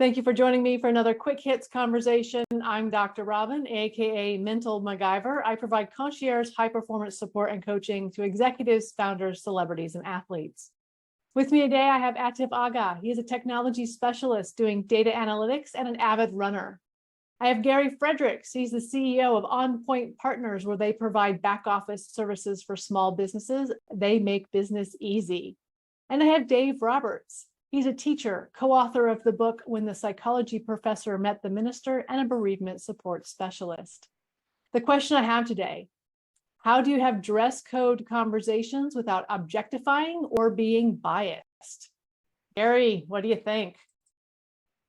Thank you for joining me for another Quick Hits conversation. I'm Dr. Robyn, aka Mental MacGyver. I provide concierge high-performance support and coaching to executives, founders, celebrities, and athletes. With me today, I have Atif Agha. He is a technology specialist doing data analytics and an avid runner. I have Gary Fredericks. He's the CEO of On Point Partners, where they provide back office services for small businesses. They make business easy. And I have Dave Roberts. He's a teacher, co-author of the book When the Psychology Professor Met the Minister, and a bereavement support specialist. The question I have today: how do you have dress code conversations without objectifying or being biased? Gary, what do you think?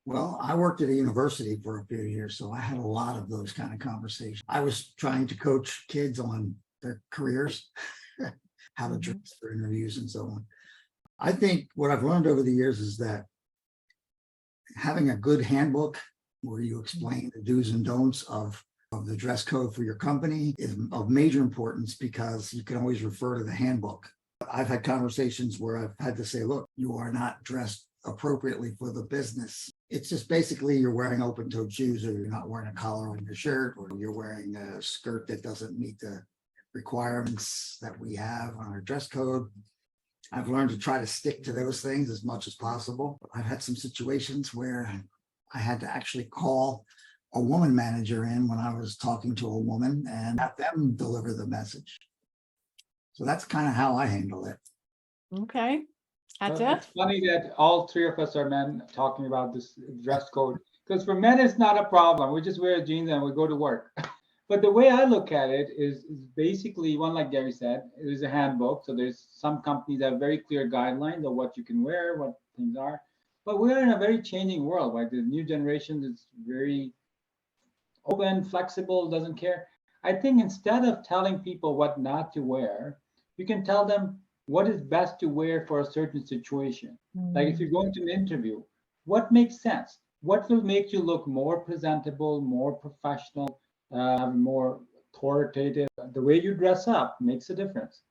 Well, I worked at a university for a few years, so I had a lot of those kind of conversations. I was trying to coach kids on their careers, how to dress for interviews and so on. I think what I've learned over the years is that having a good handbook where you explain the do's and don'ts of the dress code for your company is of major importance, because you can always refer to the handbook. I've had conversations where I've had to say, look, you are not dressed appropriately for the business. It's just basically you're wearing open-toed shoes, or you're not wearing a collar on your shirt, or you're wearing a skirt that doesn't meet the requirements that we have on our dress code. I've learned to try to stick to those things as much as possible. I've had some situations where I had to actually call a woman manager in when I was talking to a woman and have them deliver the message. So that's kind of how I handle it. Okay. Well, it's funny that all three of us are men talking about this dress code, because for men, it's not a problem. We just wear jeans and we go to work. But the way I look at it is basically one, like Gary said, there's a handbook. So there's some companies that have very clear guidelines of what you can wear, what things are. But we're in a very changing world, right? The new generation is very open, flexible, doesn't care. I think instead of telling people what not to wear, you can tell them what is best to wear for a certain situation. Like if you're going to an interview, what makes sense? What will make you look more presentable, more professional, more authoritative? The way you dress up makes a difference.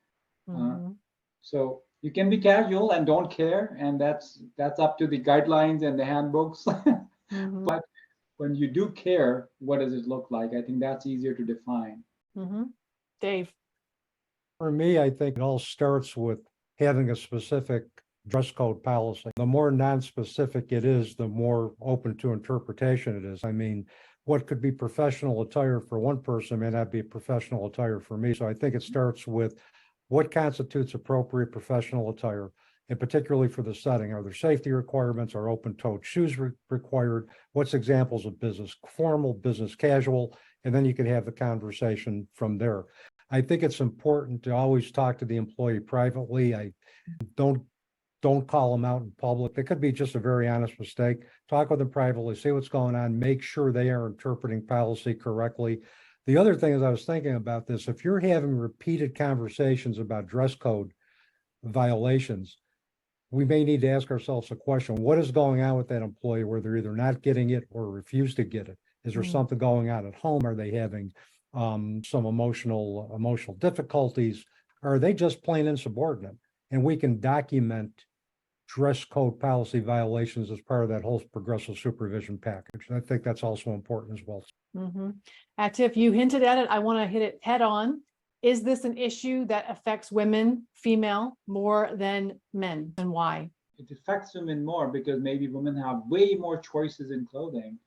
So you can be casual and don't care, and that's up to the guidelines and the handbooks. But when you do care, what does it look like? I think that's easier to define. Dave. For me, I think it all starts with having a specific dress code policy. The more non-specific it is, the more open to interpretation it is. I mean, what could be professional attire for one person may not be professional attire for me. So I think it starts with what constitutes appropriate professional attire, and particularly for the setting. Are there safety requirements? Are open-toed shoes required? What's examples of business formal, business casual? And then you can have the conversation from there. I think it's important to always talk to the employee privately. I don't call them out in public. It could be just a very honest mistake. Talk with them privately, see what's going on, make sure they are interpreting policy correctly. The other thing is, I was thinking about this, if you're having repeated conversations about dress code violations, we may need to ask ourselves a question: what is going on with that employee where they're either not getting it or refuse to get it? Is there something going on at home? Are they having some emotional difficulties? Or are they just plain insubordinate? And we can document dress code policy violations as part of that whole progressive supervision package. And I think that's also important as well. Atif, you hinted at it. I want to hit it head on. Is this an issue that affects women, female, more than men, and why? It affects women more because maybe women have way more choices in clothing,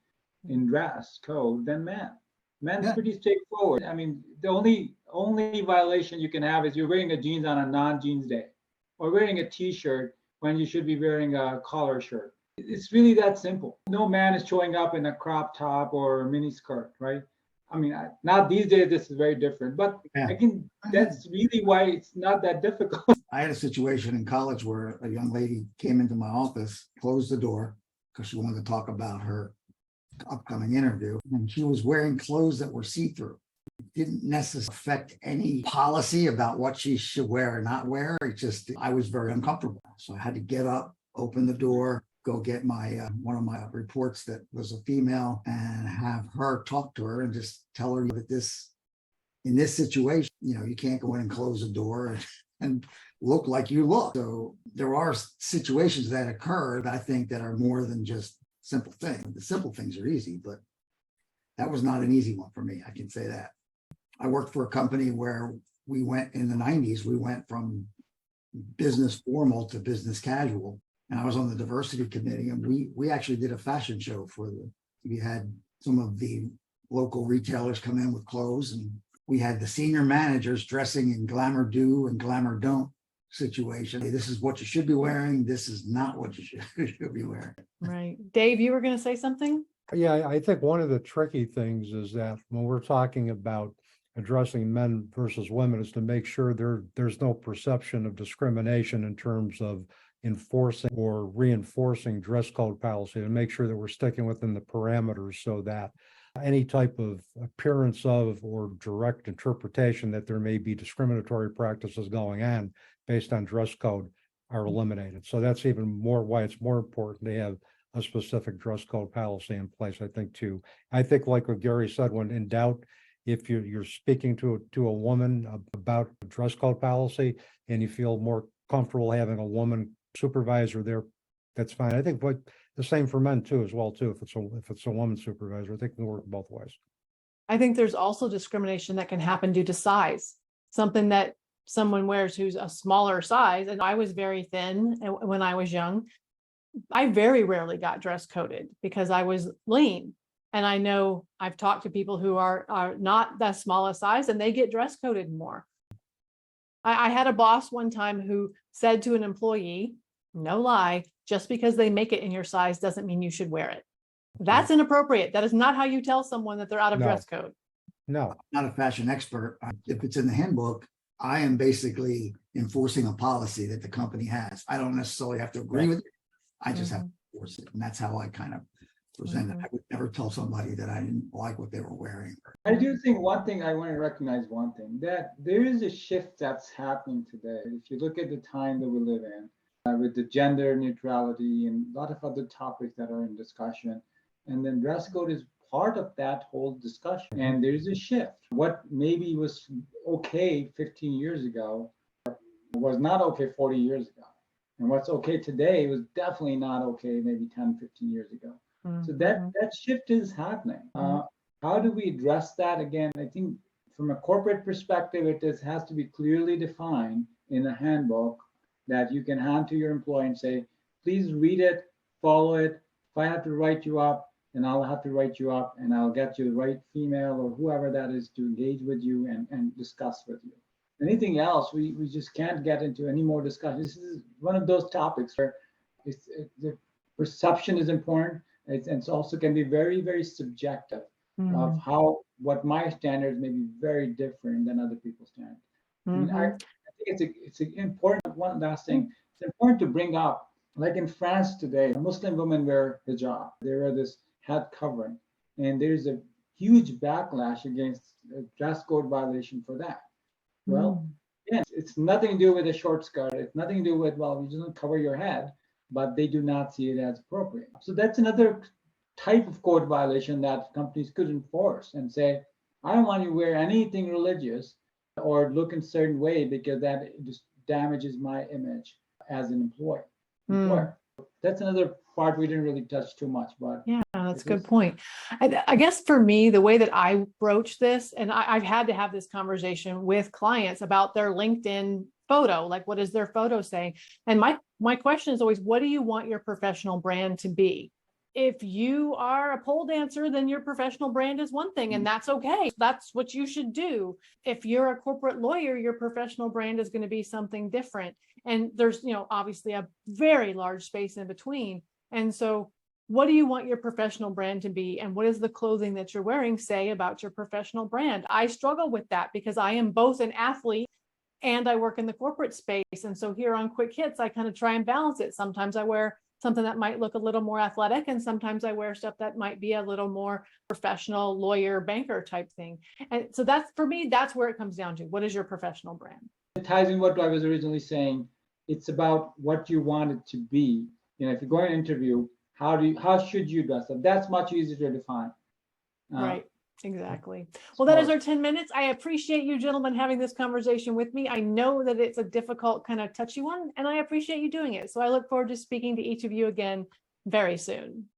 in dress code, than men. Men's pretty straightforward. I mean, the only violation you can have is you're wearing a jeans on a non-jeans day, or wearing a t-shirt when you should be wearing a collar shirt. It's really that simple. No man is showing up in a crop top or a mini skirt, right? I mean, not these days, this is very different, but again, that's really why it's not that difficult. I had a situation in college where a young lady came into my office, closed the door because she wanted to talk about her upcoming interview, and she was wearing clothes that were see-through. It didn't necessarily affect any policy about what she should wear or not wear. It just, I was very uncomfortable. So I had to get up, open the door, go get my one of my reports that was a female, and have her talk to her and just tell her that in this situation, you can't go in and close the door and look like you look. So there are situations that occur, I think, that are more than just simple thing. The simple things are easy, but that was not an easy one for me. I can say that. I worked for a company where we went in the 90s, we went from business formal to business casual. And I was on the diversity committee, and we actually did a fashion show we had some of the local retailers come in with clothes, and we had the senior managers dressing in glamour do and glamour don't situation. Hey, this is what you should be wearing. This is not what you should be wearing. Right. Dave, you were going to say something? Yeah, I think one of the tricky things is that when we're talking about addressing men versus women is to make sure there's no perception of discrimination in terms of enforcing or reinforcing dress code policy, and make sure that we're sticking within the parameters so that any type of appearance of or direct interpretation that there may be discriminatory practices going on based on dress code are eliminated. So that's even more why it's more important to have a specific dress code policy in place, I think, too. I think like what Gary said, when in doubt, if you're speaking to a woman about dress code policy and you feel more comfortable having a woman supervisor there, that's fine. I think what the same for men too, as well too. If it's a woman supervisor, I think it can work both ways. I think there's also discrimination that can happen due to size. Something that someone wears who's a smaller size, and I was very thin when I was young. I very rarely got dress coded because I was lean. And I know I've talked to people who are not that small a size, and they get dress coded more. I had a boss one time who said to an employee, no lie, just because they make it in your size doesn't mean you should wear it. That's inappropriate. That is not how you tell someone that they're out of No. dress code. No, I'm not a fashion expert. If it's in the handbook, I am basically enforcing a policy that the company has. I don't necessarily have to agree with it. I just have to enforce it. And that's how I kind of present it. I would never tell somebody that I didn't like what they were wearing. I do think one thing, I want to recognize one thing, that there is a shift that's happening today. If you look at the time that we live in, with the gender neutrality and a lot of other topics that are in discussion, and then dress code is part of that whole discussion. And there's a shift. What maybe was okay 15 years ago was not okay 40 years ago. And what's okay today was definitely not okay maybe 10, 15 years ago. So that shift is happening. How do we address that? Again, I think from a corporate perspective, it has to be clearly defined in a handbook that you can hand to your employee and say, please read it, follow it. If I have to write you up, then I'll have to write you up, and I'll get you the right female or whoever that is to engage with you and discuss with you. Anything else, we just can't get into any more discussion. This is one of those topics where the perception is important. It's also can be very, very subjective of what my standards may be very different than other people's standards. I mean, I think it's important. One last thing, it's important to bring up, like in France today, Muslim women wear hijab. They wear this head covering, and there's a huge backlash against a dress code violation for that. Well, yeah, it's nothing to do with a short skirt. It's nothing to do with, well, you just don't cover your head, but they do not see it as appropriate. So that's another type of code violation that companies could enforce and say, I don't want you to wear anything religious or look in a certain way because that just damages my image as an employer. That's another part we didn't really touch too much, but yeah, that's a good point. I guess for me, the way that I broach this, and I've had to have this conversation with clients about their LinkedIn photo, like what does their photo say? And my question is always, what do you want your professional brand to be? If you are a pole dancer, then your professional brand is one thing, and that's okay. That's what you should do. If you're a corporate lawyer, your professional brand is going to be something different. And there's, obviously a very large space in between. And so what do you want your professional brand to be? And what does the clothing that you're wearing say about your professional brand? I struggle with that because I am both an athlete and I work in the corporate space. And so here on Quick Hits, I kind of try and balance it. Sometimes I wear something that might look a little more athletic, and sometimes I wear stuff that might be a little more professional lawyer, banker type thing. And so that's, for me, that's where it comes down to. What is your professional brand? it ties in what I was originally saying. It's about what you want it to be. If you're going to interview, how should you dress up? That's much easier to define. Right. Exactly. Well, that is our 10 minutes. I appreciate you gentlemen having this conversation with me. I know that it's a difficult kind of touchy one, and I appreciate you doing it. So I look forward to speaking to each of you again very soon.